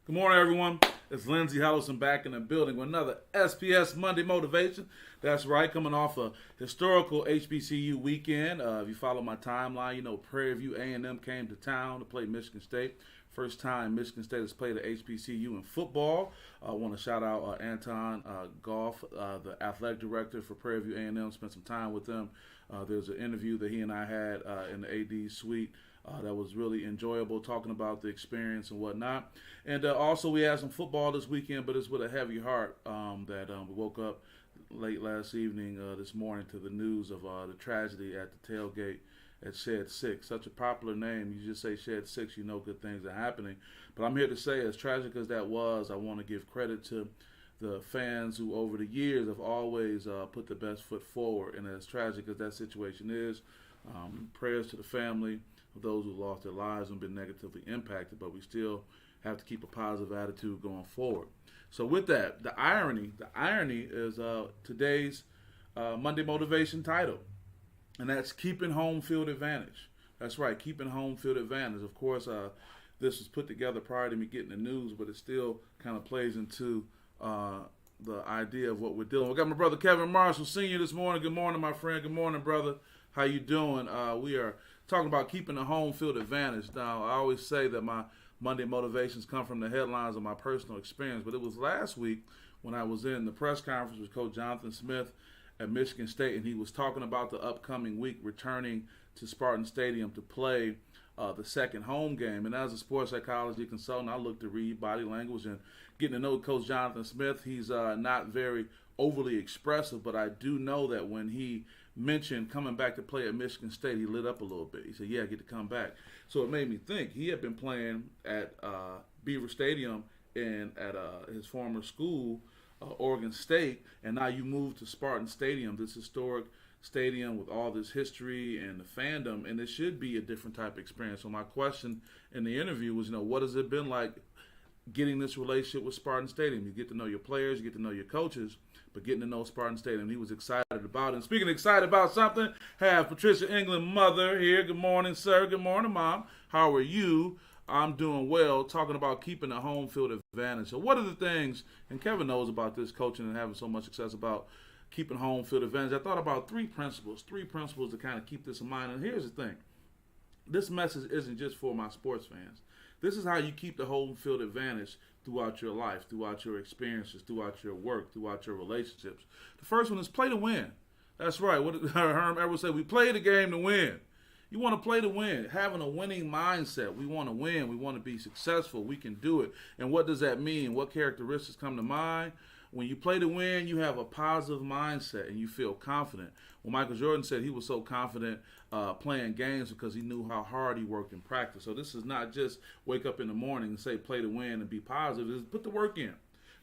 Good morning, everyone. It's Lindsey Hellison back in the building with another SPS Monday Motivation. That's right, coming off a historical HBCU weekend. If you follow my timeline, you know Prairie View A&M came to town to play Michigan State. First time Michigan State has played at HBCU in football. I want to shout out Anton Goff, the athletic director for Prairie View A&M. Spent some time with them. There's an interview that he and I had in the AD suite. That was really enjoyable, talking about the experience and whatnot. And also we had some football this weekend, but it's with a heavy heart that we woke up late last evening, this morning, to the news of the tragedy at the tailgate at Shed 6. Such a popular name. You just say Shed 6, you know good things are happening. But I'm here to say, as tragic as that was, I want to give credit to the fans who over the years have always put the best foot forward. And as tragic as that situation is, prayers to the family of those who lost their lives and been negatively impacted, but we still have to keep a positive attitude going forward. So with that, the irony is today's Monday Motivation title, and that's keeping home field advantage. That's right, keeping home field advantage. Of course, this was put together prior to me getting the news, but it still kind of plays into the idea of what we're dealing with. We got my brother Kevin Marshall Sr. this morning. Good morning, my friend. Good morning, brother. How you doing? We are talking about keeping the home field advantage. Now, I always say that my Monday motivations come from the headlines of my personal experience, but it was last week when I was in the press conference with Coach Jonathan Smith at Michigan State, and he was talking about the upcoming week returning to Spartan Stadium to play the second home game. And as a sports psychology consultant, I look to read body language and getting to know Coach Jonathan Smith. He's not very overly expressive, but I do know that when he mentioned coming back to play at Michigan State, he lit up a little bit. He said, yeah, I get to come back. So it made me think. He had been playing at Beaver Stadium and at his former school, Oregon State, and now you move to Spartan Stadium, this historic stadium with all this history and the fandom, and it should be a different type of experience. So my question in the interview was, what has it been like getting this relationship with Spartan Stadium? You get to know your players, you get to know your coaches, but getting to know Spartan Stadium, he was excited about it. And speaking of excited about something, have Patricia England, mother, here. Good morning, sir. Good morning, Mom. How are you? I'm doing well, talking about keeping the home field advantage. So what are the things, and Kevin knows about this, coaching and having so much success about keeping home field advantage. I thought about three principles to kind of keep this in mind. And here's the thing. This message isn't just for my sports fans. This is how you keep the home field advantage throughout your life, throughout your experiences, throughout your work, throughout your relationships. The first one is play to win. That's right. What did Herm Edwards say? We play the game to win. You want to play to win, having a winning mindset. We want to win. We want to be successful. We can do it. And what does that mean? What characteristics come to mind? When you play to win, you have a positive mindset and you feel confident. Well, Michael Jordan said he was so confident playing games because he knew how hard he worked in practice. So this is not just wake up in the morning and say play to win and be positive. It's put the work in.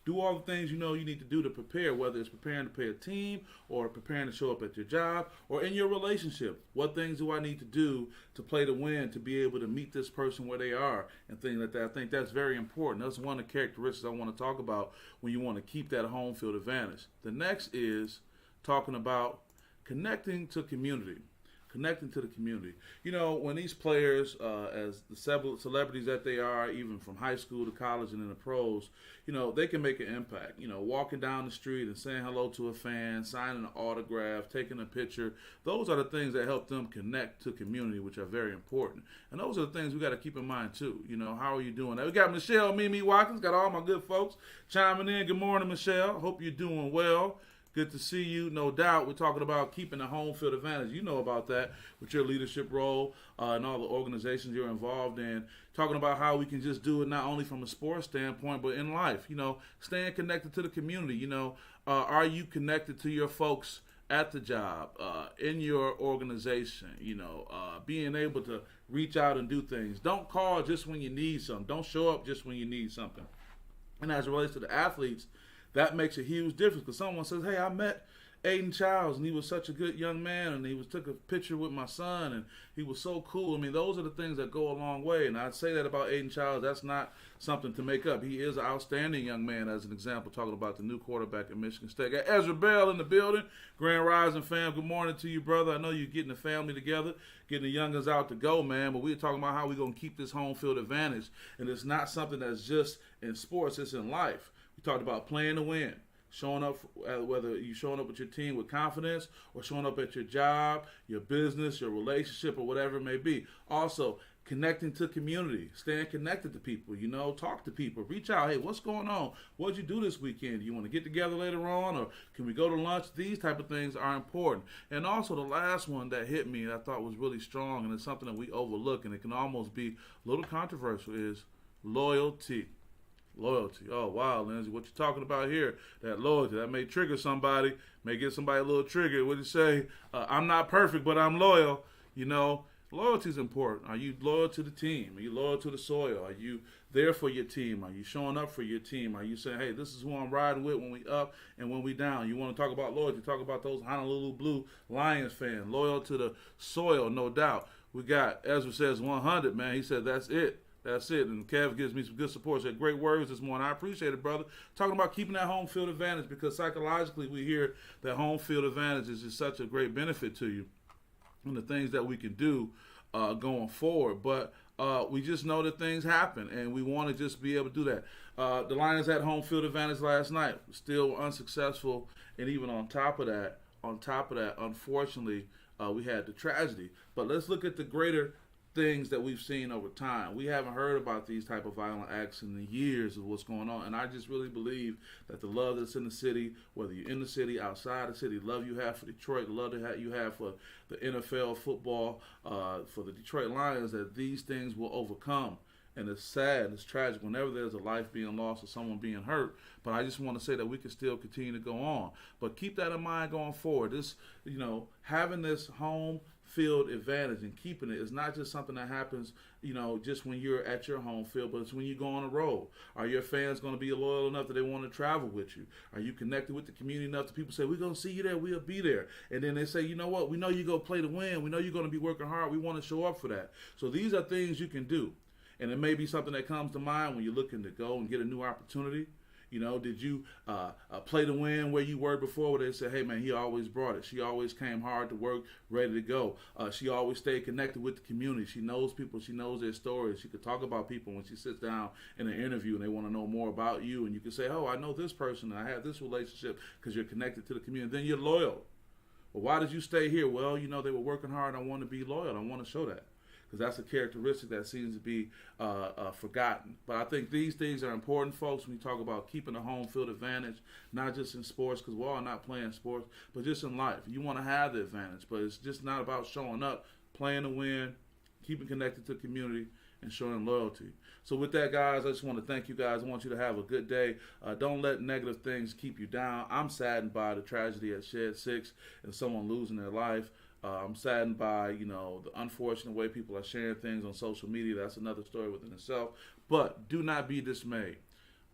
Do all the things you know you need to do to prepare, whether it's preparing to play a team or preparing to show up at your job or in your relationship. What things do I need to do to play to win, to be able to meet this person where they are and things like that? I think that's very important. That's one of the characteristics I want to talk about when you want to keep that home field advantage. The next is talking about connecting to community. Connecting to the community. When these players, as the celebrities that they are, even from high school to college and in the pros, they can make an impact. Walking down the street and saying hello to a fan, signing an autograph, taking a picture. Those are the things that help them connect to community, which are very important. And those are the things we got to keep in mind, too. How are you doing? We got Michelle Mimi Watkins, got all my good folks chiming in. Good morning, Michelle. Hope you're doing well. Good to see you, no doubt. We're talking about keeping the home field advantage. You know about that with your leadership role and all the organizations you're involved in. Talking about how we can just do it not only from a sports standpoint, but in life. Staying connected to the community. Are you connected to your folks at the job, in your organization? Being able to reach out and do things. Don't call just when you need something. Don't show up just when you need something. And as it relates to the athletes, that makes a huge difference because someone says, hey, I met Aiden Childs, and he was such a good young man, and took a picture with my son, and he was so cool. I mean, those are the things that go a long way, and I'd say that about Aiden Childs. That's not something to make up. He is an outstanding young man, as an example, talking about the new quarterback at Michigan State. Got Ezra Bell in the building. Grand Rising fam, good morning to you, brother. I know you're getting the family together, getting the youngins out to go, man, but we're talking about how we're going to keep this home field advantage, and it's not something that's just in sports, it's in life. We talked about playing to win. Showing up, whether you're showing up with your team with confidence or showing up at your job, your business, your relationship, or whatever it may be. Also, connecting to community, staying connected to people, talk to people, reach out. Hey, what's going on? What'd you do this weekend? Do you want to get together later on, or can we go to lunch? These type of things are important. And also the last one that hit me that I thought was really strong, and it's something that we overlook, and it can almost be a little controversial, is loyalty. Loyalty. Oh, wow, Lindsay, what you talking about here? That loyalty, that may trigger somebody, may get somebody a little triggered. What do you say? I'm not perfect, but I'm loyal. Loyalty is important. Are you loyal to the team? Are you loyal to the soil? Are you there for your team? Are you showing up for your team? Are you saying, hey, this is who I'm riding with when we up and when we down? You want to talk about loyalty, talk about those Honolulu Blue Lions fans, loyal to the soil, no doubt. We got, Ezra says 100, man. He said that's it. That's it. And Kev gives me some good support. Said great words this morning. I appreciate it, brother. Talking about keeping that home field advantage, because psychologically we hear that home field advantage is just such a great benefit to you and the things that we can do going forward. But we just know that things happen, and we want to just be able to do that. The Lions had home field advantage last night. Still unsuccessful, and even on top of that, unfortunately, we had the tragedy. But let's look at the greater things that we've seen over time. We haven't heard about these type of violent acts in the years of what's going on, and I just really believe that the love that's in the city, whether you're in the city, outside the city, the love you have for Detroit, the love that you have for the NFL football, for the Detroit Lions, that these things will overcome. And it's sad, it's tragic whenever there's a life being lost or someone being hurt. But I just want to say that we can still continue to go on. But keep that in mind going forward. This, having this home field advantage and keeping it is not just something that happens, just when you're at your home field, but it's when you go on the road. Are your fans going to be loyal enough that they want to travel with you? Are you connected with the community enough that people say, we're going to see you there, we'll be there. And then they say, you know what, we know you go play to win. We know you're going to be working hard. We want to show up for that. So these are things you can do. And it may be something that comes to mind when you're looking to go and get a new opportunity. Did you play to win where you were before, where they said, hey, man, he always brought it. She always came hard to work, ready to go. She always stayed connected with the community. She knows people. She knows their stories. She could talk about people when she sits down in an interview and they want to know more about you. And you can say, oh, I know this person and I have this relationship because you're connected to the community. Then you're loyal. Well, why did you stay here? Well, they were working hard. I want to be loyal. I want to show that. Because that's a characteristic that seems to be forgotten. But I think these things are important, folks, when you talk about keeping a home field advantage, not just in sports, because we're all not playing sports, but just in life. You want to have the advantage, but it's just not about showing up, playing to win, keeping connected to the community, and showing loyalty. So with that, guys, I just want to thank you guys. I want you to have a good day. Don't let negative things keep you down. I'm saddened by the tragedy at Shed 6 and someone losing their life. I'm saddened by, the unfortunate way people are sharing things on social media. That's another story within itself. But do not be dismayed.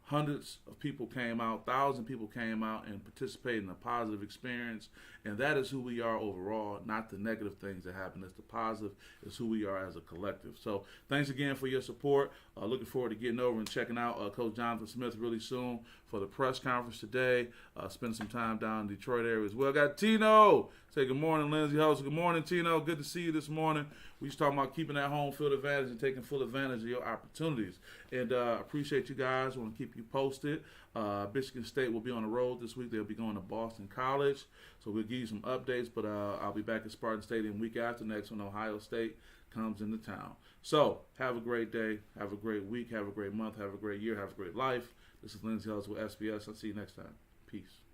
Hundreds of people came out, thousands of people came out and participated in a positive experience. And that is who we are overall, not the negative things that happen. It's the positive, is who we are as a collective. So thanks again for your support. Looking forward to getting over and checking out Coach Jonathan Smith really soon for the press conference today. Spend some time down in the Detroit area as well. Got Tino. Say good morning, Lindsay House. Good morning, Tino. Good to see you this morning. We just talking about keeping that home field advantage and taking full advantage of your opportunities. And appreciate you guys. Want to keep you posted. Michigan State will be on the road this week. They'll be going to Boston College. So we'll give you some updates. But I'll be back at Spartan Stadium week after next when Ohio State comes into town. So have a great day. Have a great week. Have a great month. Have a great year. Have a great life. This is Lindsay House with SPS. I'll see you next time. Peace.